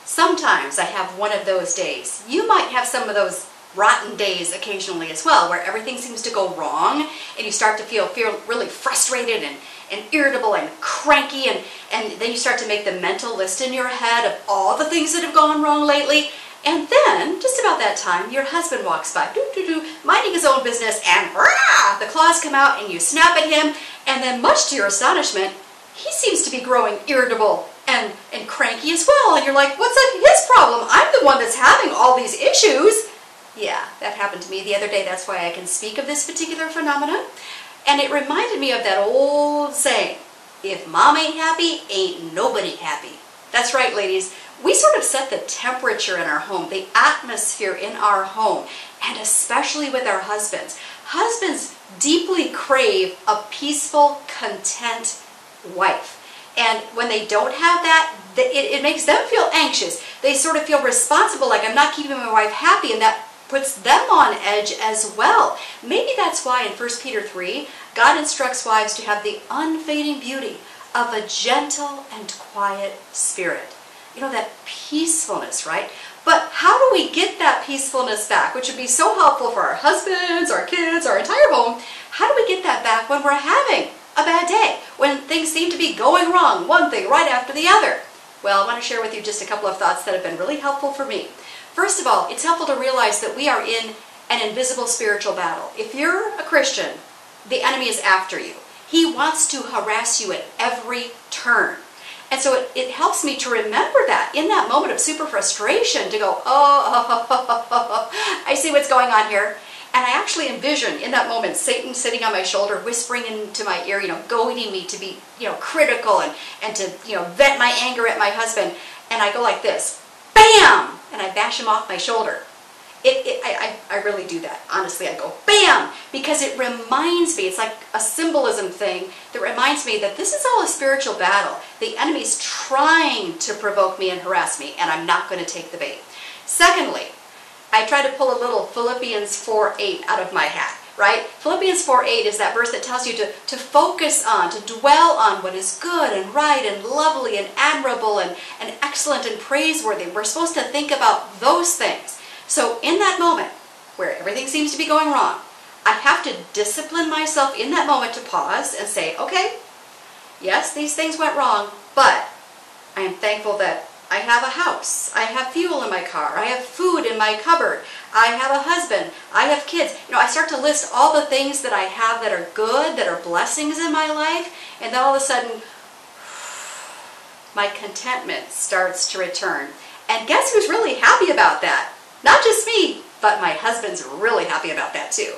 Sometimes I have one of those days. You might have some of those rotten days occasionally as well, where everything seems to go wrong and you start to feel really frustrated and irritable and cranky, and then you start to make the mental list in your head of all the things that have gone wrong lately. And then, just about that time, your husband walks by, minding his own business, and the claws come out and you snap at him, and then much to your astonishment, he seems to be growing irritable and cranky as well, and you're like, what's his problem? I'm the one that's having all these issues. Yeah, that happened to me the other day. That's why I can speak of this particular phenomenon. And it reminded me of that old saying, if mom ain't happy, ain't nobody happy. That's right, ladies. We sort of set the temperature in our home, the atmosphere in our home, and especially with our husbands. Husbands deeply crave a peaceful, content wife. And when they don't have that, it makes them feel anxious. They sort of feel responsible, like I'm not keeping my wife happy, and that puts them on edge as well. Maybe that's why in 1 Peter 3, God instructs wives to have the unfading beauty of a gentle and quiet spirit. You know, that peacefulness, right? But how do we get that peacefulness back, which would be so helpful for our husbands, our kids, our entire home? How do we get that back when we're having a bad day, when things seem to be going wrong, one thing right after the other? Well, I want to share with you just a couple of thoughts that have been really helpful for me. First of all, it's helpful to realize that we are in an invisible spiritual battle. If you're a Christian, the enemy is after you. He wants to harass you at every turn. And so it helps me to remember that in that moment of super frustration, to go, I see what's going on here. And I actually envision in that moment Satan sitting on my shoulder, whispering into my ear, goading me to be, critical and to, vent my anger at my husband. And I go like this, bam! And I bash him off my shoulder. I really do that. Honestly, I go bam, because it reminds me, it's like a symbolism thing that reminds me that this is all a spiritual battle. The enemy's trying to provoke me and harass me, and I'm not going to take the bait. Secondly, I try to pull a little Philippians 4:8 out of my hat, right? Philippians 4:8 is that verse that tells you to focus on, to dwell on what is good and right and lovely and admirable and excellent and praiseworthy. We're supposed to think about those things. So in that moment where everything seems to be going wrong, I have to discipline myself in that moment to pause and say, okay, yes, these things went wrong, but I am thankful that I have a house, I have fuel in my car, I have food in my cupboard, I have a husband, I have kids. I start to list all the things that I have that are good, that are blessings in my life, and then all of a sudden, my contentment starts to return. And guess who's really happy about that? Not just me, but my husband's really happy about that too.